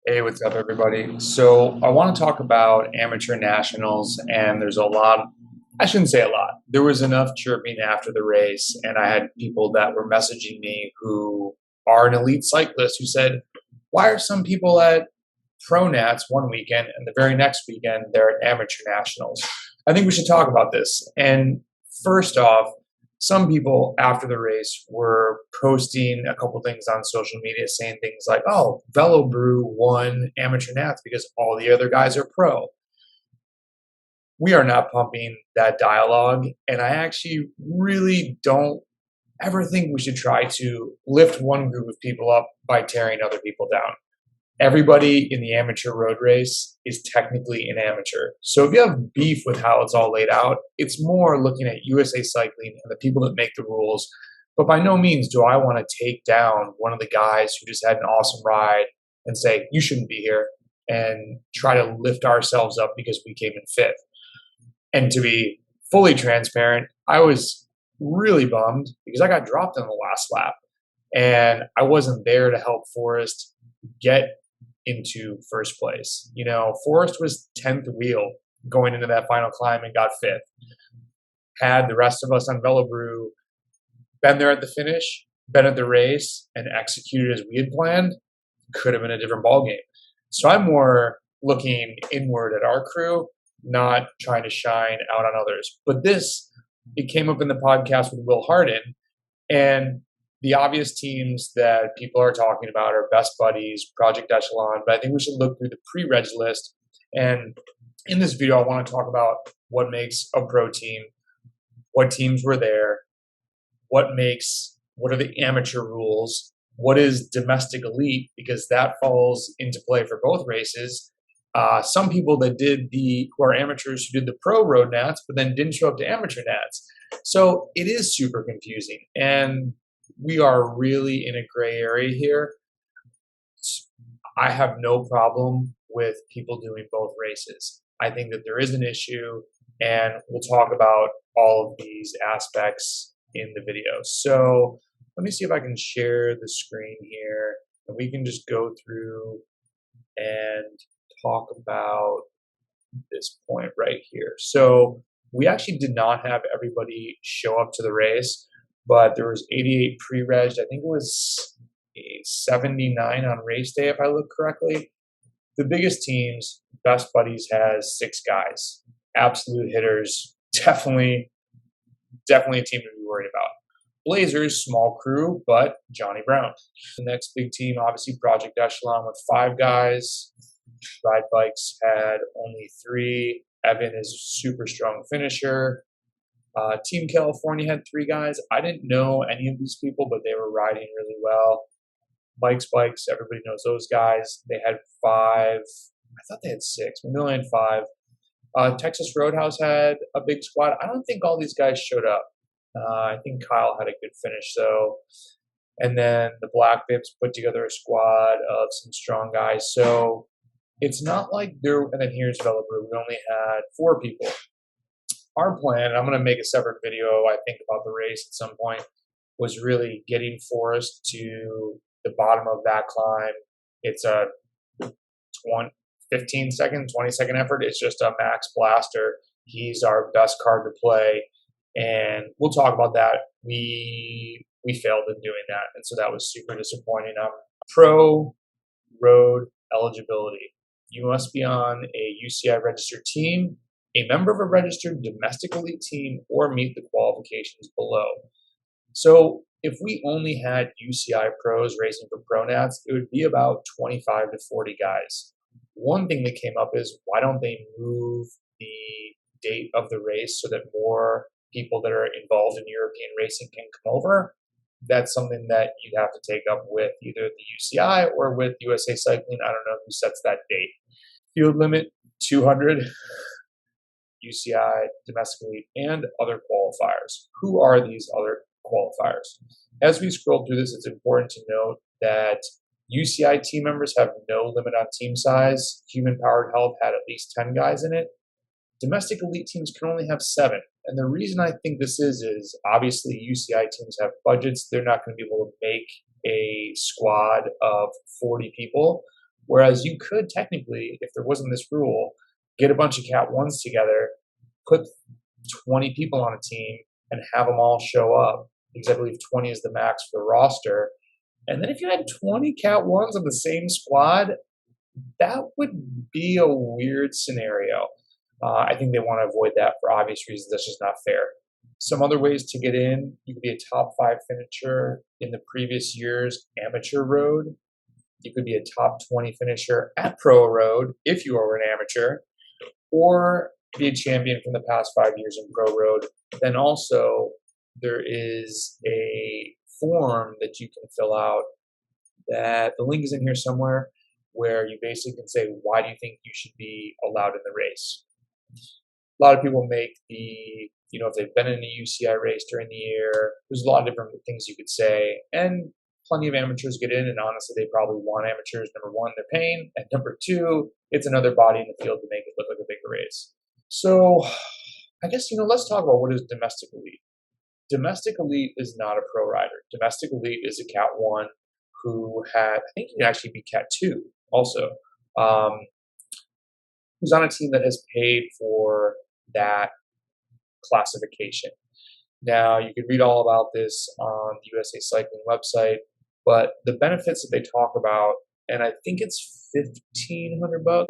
Hey, what's up, everybody? So, I want to talk about amateur nationals, and there's a lot. I shouldn't say a lot. There was enough chirping after the race, and I had people that were messaging me who are an elite cyclist who said, "Why are some people at pro nats one weekend and the very next weekend they're at amateur nationals?" I think we should talk about this. And first off, some people after the race were posting a couple things on social media saying things like, "Oh, Velo Brew won amateur nats because all the other guys are pro." We are not pumping that dialogue, and I actually really don't ever think we should try to lift one group of people up by tearing other people down. Everybody in the amateur road race is technically an amateur. So if you have beef with how it's all laid out, it's more looking at USA Cycling and the people that make the rules. But by no means do I want to take down one of the guys who just had an awesome ride and say, you shouldn't be here, and try to lift ourselves up because we came in fifth. And to be fully transparent, I was really bummed because I got dropped on the last lap and I wasn't there to help Forrest get into first place. You know, Forrest was 10th wheel going into that final climb and got fifth. Had the rest of us on Velobrew been there at the finish, been at the race, and executed as we had planned, could have been a different ballgame. So I'm more looking inward at our crew, not trying to shine out on others. But this, it came up in the podcast with Will Hardin, and the obvious teams that people are talking about are Best Buddies, Project Echelon, but I think we should look through the pre-reg list. And in this video, I want to talk about what makes a pro team, what teams were there, what are the amateur rules, what is domestic elite, because that falls into play for both races. Some people that who are amateurs who did the pro road nats, but then didn't show up to amateur nats. So it is super confusing. And we are really in a gray area here. I have no problem with people doing both races. I think that there is an issue, and we'll talk about all of these aspects in the video. So let me see if I can share the screen here, and we can just go through and talk about this point right here. So we actually did not have everybody show up to the race, but there was 88 pre-reg. I think it was 79 on race day, if I look correctly. The biggest teams, Best Buddies has 6 guys, absolute hitters, definitely a team to be worried about. Blazers, small crew, but Johnny Brown. The next big team, obviously Project Echelon with 5 guys. Ride Bikes had only 3. Evan is a super strong finisher. Team California had 3 guys. I didn't know any of these people, but they were riding really well. Bikes, everybody knows those guys. They had 5. I thought they had 6, but they only had 5. Texas Roadhouse had a big squad. I don't think all these guys showed up. I think Kyle had a good finish, though. And then the Black Vips put together a squad of some strong guys. So it's not like and then here's Velobrew. We only had 4 people. Our plan, I'm going to make a separate video, I think, about the race at some point, was really getting Forrest to the bottom of that climb. It's a 15-second, 20-second effort. It's just a max blaster. He's our best card to play, and we'll talk about that. We failed in doing that, and so that was super disappointing. Pro road eligibility. You must be on a UCI registered team, a member of a registered domestic elite team, or meet the qualifications below. So if we only had UCI pros racing for pro nats, it would be about 25 to 40 guys. One thing that came up is, why don't they move the date of the race so that more people that are involved in European racing can come over? That's something that you'd have to take up with either the UCI or with USA Cycling. I don't know who sets that date. Field limit 200, UCI, domestic elite, and other qualifiers. Who are these other qualifiers? As we scroll through this, it's important to note that UCI team members have no limit on team size. Human Powered Health had at least 10 guys in it. Domestic elite teams can only have 7. And the reason I think this is obviously UCI teams have budgets. They're not going to be able to make a squad of 40 people. Whereas you could technically, if there wasn't this rule, get a bunch of Cat 1s together, put 20 people on a team, and have them all show up, because I believe 20 is the max for the roster. And then if you had 20 Cat 1s on the same squad, that would be a weird scenario. I think they want to avoid that for obvious reasons. That's just not fair. Some other ways to get in: you could be a top 5 finisher in the previous year's amateur road. You could be a top 20 finisher at pro road if you were an amateur, or be a champion from the past 5 years in pro road. Then also there is a form that you can fill out, that the link is in here somewhere, where you basically can say, why do you think you should be allowed in the race? A lot of people make the, if they've been in a UCI race during the year, there's a lot of different things you could say, and plenty of amateurs get in, and honestly, they probably want amateurs. Number one, they're paying, and number two, it's another body in the field to make it look like a bigger race. So I guess, let's talk about what is domestic elite. Domestic elite is not a pro rider. Domestic elite is a Cat 1 who had, I think he can actually be Cat 2 also, who's on a team that has paid for that classification. Now, you can read all about this on the USA Cycling website, but the benefits that they talk about, and I think it's $1,500, $750.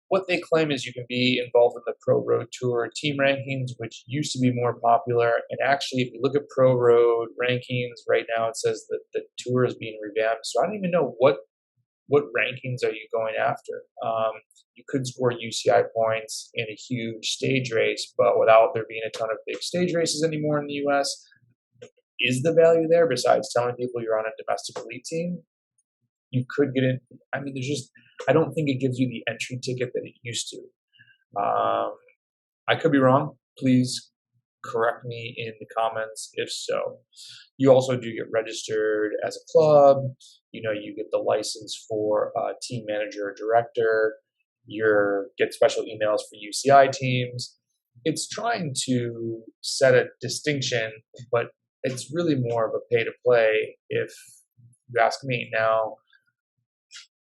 What they claim is you can be involved in the Pro Road Tour team rankings, which used to be more popular. And actually, if you look at Pro Road rankings right now, it says that the tour is being revamped. So I don't even know what rankings are you going after. You could score UCI points in a huge stage race, but without there being a ton of big stage races anymore in the US, is the value there besides telling people you're on a domestic elite team? You could get in. I mean, I don't think it gives you the entry ticket that it used to. I could be wrong. Please correct me in the comments if so. You also do get registered as a club. You get the license for a team manager or director. You get special emails for UCI teams. It's trying to set a distinction, but it's really more of a pay to play if you ask me. Now,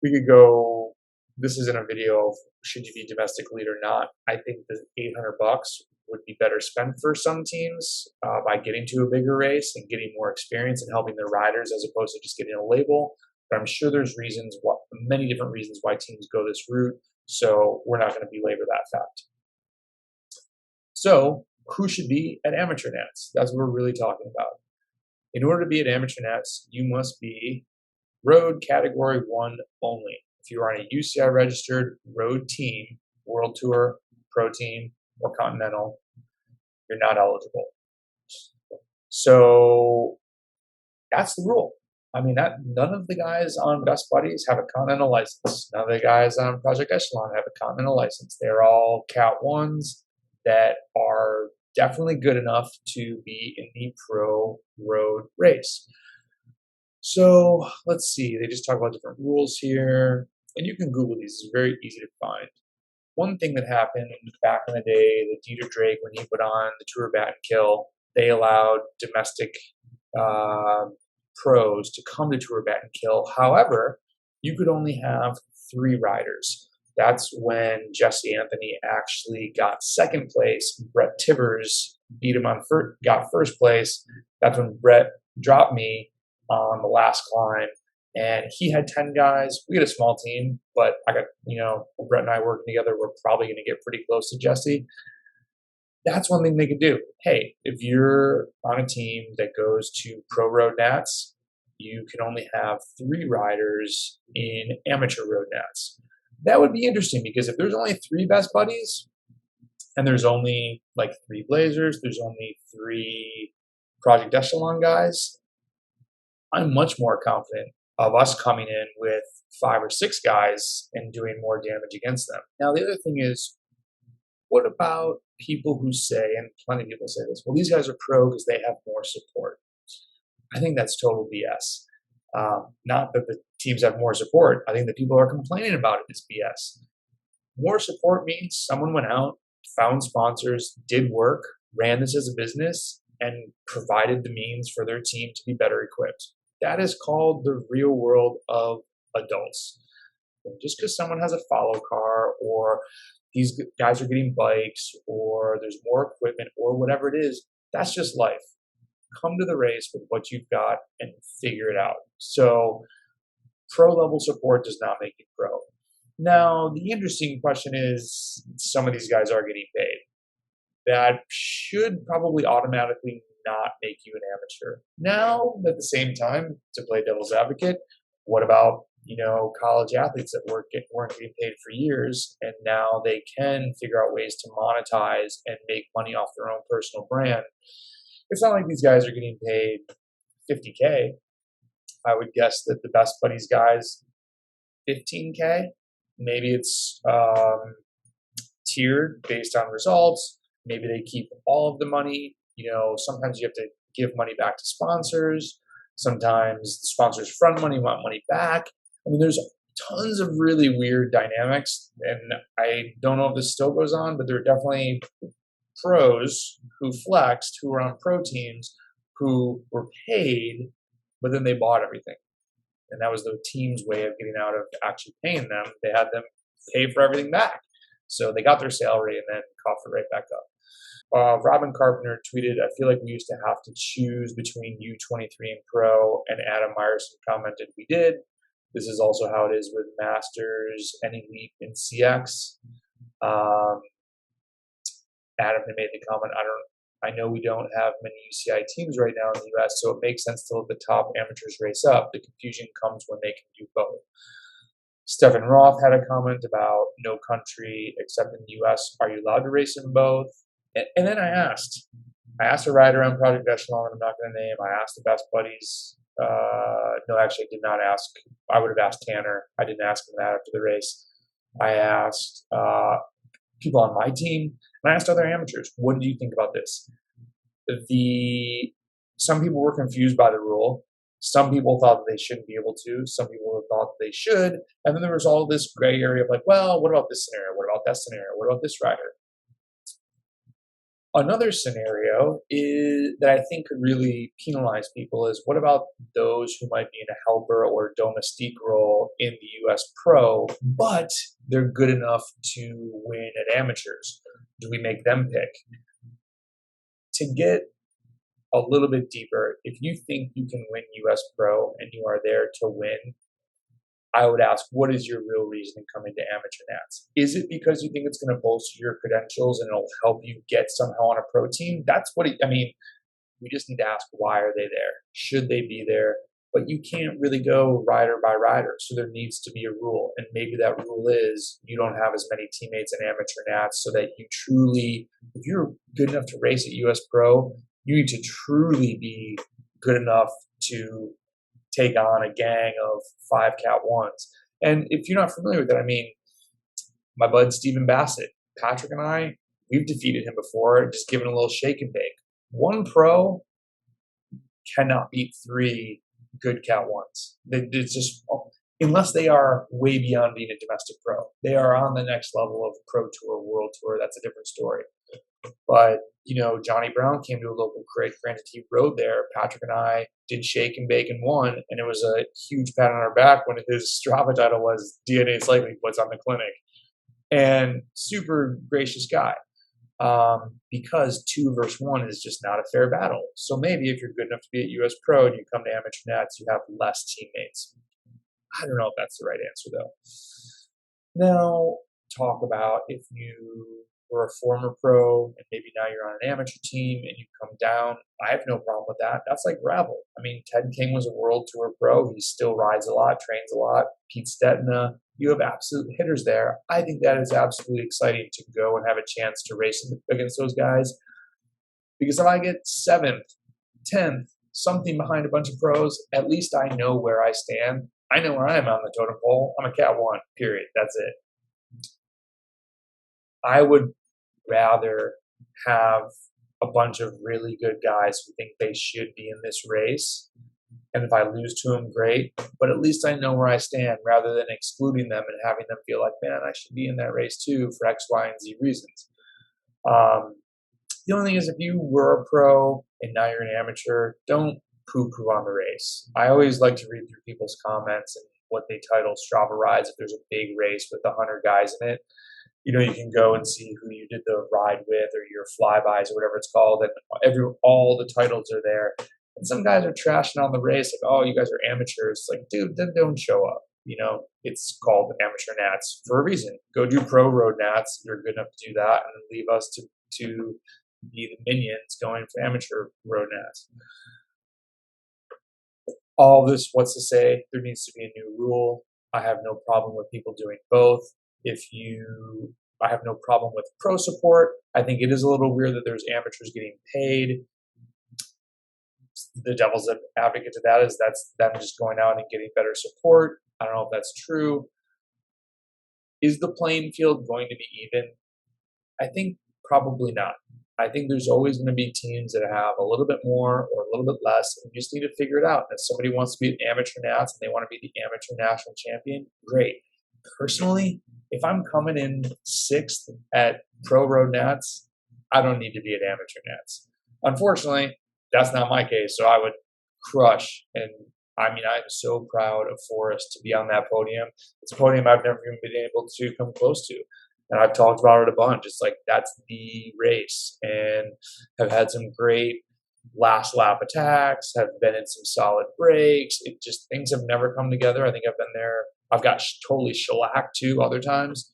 we could go, this isn't a video of should you be domestic elite or not. I think the $800 would be better spent for some teams by getting to a bigger race and getting more experience and helping their riders as opposed to just getting a label. But I'm sure there's many different reasons why teams go this route. So we're not going to belabor that fact. So who should be at amateur nats? That's what we're really talking about. In order to be at amateur nats, you must be road category 1 only. If you are on a UCI registered road team, World Tour, Pro Team, or Continental, you're not eligible. So that's the rule. I mean, none of the guys on Best Buddies have a Continental license. None of the guys on Project Echelon have a Continental license. They're all Cat 1s that are definitely good enough to be in the pro road race. So let's see, they just talk about different rules here, and you can Google these, it's very easy to find. One thing that happened back in the day, the Dieter Drake, when he put on the Tour Bat and Kill, they allowed domestic pros to come to Tour Bat and Kill. However, you could only have 3 riders. That's when Jesse Anthony actually got second place. Brett Tivers beat him got first place. That's when Brett dropped me on the last climb, and he had 10 guys. We had a small team, but I got, Brett and I working together, we're probably going to get pretty close to Jesse. That's one thing they could do. Hey, if you're on a team that goes to pro road nats, you can only have 3 riders in amateur road nats. That would be interesting, because if there's only 3 Best Buddies and there's only like 3 Blazers, there's only 3 Project Echelon guys, I'm much more confident of us coming in with 5 or 6 guys and doing more damage against them. Now, the other thing is, what about people who say, and plenty of people say this, well, these guys are pro because they have more support. I think that's total BS. Not that the teams have more support. I think that people are complaining about it is BS. More support means someone went out, found sponsors, did work, ran this as a business, and provided the means for their team to be better equipped. That is called the real world of adults. And just because someone has a follow car, or these guys are getting bikes, or there's more equipment, or whatever it is, that's just life. Come to the race with what you've got and figure it out. So pro level support does not make you pro. Now, the interesting question is, some of these guys are getting paid. That should probably automatically not make you an amateur. Now, at the same time, to play devil's advocate, what about college athletes that weren't getting paid for years, and now they can figure out ways to monetize and make money off their own personal brand? It's not like these guys are getting paid $50K. I would guess that the best buddies guys, $15K. Maybe it's tiered based on results. Maybe they keep all of the money. Sometimes you have to give money back to sponsors. Sometimes the sponsors front money, want money back. I mean, there's tons of really weird dynamics, and I don't know if this still goes on, but there are definitely pros who flexed, who were on pro teams, who were paid, but then they bought everything. And that was the team's way of getting out of actually paying them. They had them pay for everything back. So they got their salary and then coughed it right back up. Robin Carpenter tweeted, "I feel like we used to have to choose between U23 and Pro," and Adam Myerson commented, "We did. This is also how it is with Masters and Elite and CX." Adam had made the comment, I know we don't have many UCI teams right now in the US, so it makes sense to let the top amateurs race up. The confusion comes when they can do both. Stephen Roth had a comment about no country except in the US. Are you allowed to race in both? And then I asked a rider on Project Echelon, I'm not going to name. I asked the best buddies. No, actually, I did not ask. I would have asked Tanner. I didn't ask him that after the race. I asked people on my team, and I asked other amateurs, what do you think about this? Some people were confused by the rule. Some people thought that they shouldn't be able to. Some people thought they should. And then there was all this gray area of like, well, what about this scenario? What about that scenario? What about this rider? Another scenario that I think could really penalize people is, what about those who might be in a helper or domestique role in the US Pro, but they're good enough to win at amateurs? Do we make them pick? To get a little bit deeper, if you think you can win US Pro and you are there to win, I would ask, what is your real reason in coming to amateur nats? Is it because you think it's going to bolster your credentials and it'll help you get somehow on a pro team? That's what we just need to ask, why are they there? Should they be there? But you can't really go rider by rider. So there needs to be a rule. And maybe that rule is you don't have as many teammates in amateur nats, so that you truly, if you're good enough to race at US Pro, you need to truly be good enough to take on a gang of 5 Cat 1s. And if you're not familiar with it, my bud Stephen Bassett, Patrick and I, we've defeated him before, just given a little shake and bake. One pro cannot beat 3 good Cat 1s. It's just, unless they are way beyond being a domestic pro. They are on the next level of pro tour, world tour. That's a different story. But, Johnny Brown came to a local crate. Granted, he rode there. Patrick and I did shake and bake and won. And it was a huge pat on our back when his Strava title was DNA Cycling puts on the clinic. And super gracious guy. Because 2 versus 1 is just not a fair battle. So maybe if you're good enough to be at US Pro and you come to amateur nats, you have less teammates. I don't know if that's the right answer, though. Now, talk about if you were a former pro and maybe now you're on an amateur team and you come down. I have no problem with that. That's like gravel. Ted King was a world tour pro. He still rides a lot, trains a lot. Pete Stetina. You have absolute hitters there. I think that is absolutely exciting to go and have a chance to race against those guys. Because if I get 7th, 10th, something behind a bunch of pros, at least I know where I stand. I know where I am on the totem pole. I'm a Cat 1, period. That's it. I would rather have a bunch of really good guys who think they should be in this race. And if I lose to them, great. But at least I know where I stand, rather than excluding them and having them feel like, man, I should be in that race too for X, Y, and Z reasons. The only thing is, if you were a pro and now you're an amateur, don't poo-poo on the race. I always like to read through people's comments and what they title Strava rides. If there's a big race with 100 guys in it, you can go and see who you did the ride with or your flybys or whatever it's called, and all the titles are there. And some guys are trashing on the race, like, "Oh, you guys are amateurs." Like, dude, then don't show up. It's called amateur nats for a reason. Go do pro road nats. You're good enough to do that, and then leave us to be the minions going for amateur road nats. All this, what's to say? There needs to be a new rule. I have no problem with people doing both. I have no problem with pro support. I think it is a little weird that there's amateurs getting paid. The devil's advocate to that is that's them just going out and getting better support. I don't know if that's true. Is the playing field going to be even? I think probably not. I think there's always going to be teams that have a little bit more or a little bit less, and you just need to figure it out. If somebody wants to be an amateur nats and they want to be the amateur national champion, great. Personally, if I'm coming in 6th at pro road nats, I don't need to be at amateur nats. Unfortunately, that's not my case, so I would crush. And I'm so proud of Forrest to be on that podium. It's a podium I've never even been able to come close to. And I've talked about it a bunch. It's like, that's the race, and have had some great last lap attacks, have been in some solid breaks. Things have never come together. I think I've been there. I've got totally shellacked 2 other times.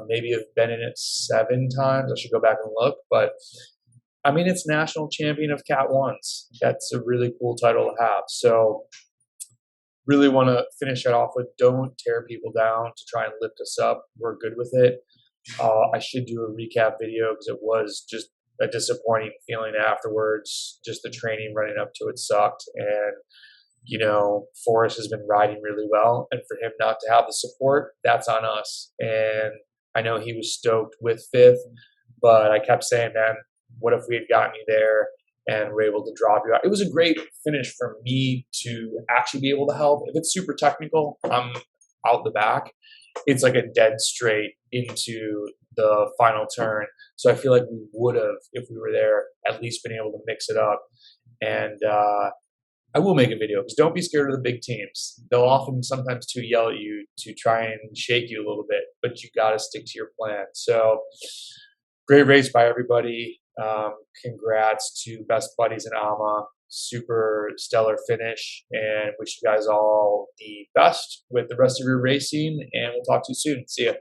Maybe I've been in it 7 times. I should go back and look. But, it's national champion of Cat 1s. That's a really cool title to have. So really want to finish it off with, don't tear people down to try and lift us up. We're good with it. I should do a recap video because it was just a disappointing feeling afterwards. Just the training running up to it sucked. And, Forrest has been riding really well. And for him not to have the support, that's on us. And I know he was stoked with 5th, but I kept saying, man, what if we had gotten you there and we're able to drop you out? It was a great finish for me to actually be able to help. If it's super technical, I'm out the back. It's like a dead straight into the final turn. So I feel like we would have, if we were there, at least been able to mix it up. And I will make a video, because don't be scared of the big teams. They'll often sometimes too yell at you to try and shake you a little bit, but you got to stick to your plan. So great race by everybody. Congrats to Best Buddies and Ama. Super stellar finish, and wish you guys all the best with the rest of your racing, and we'll talk to you soon. See ya.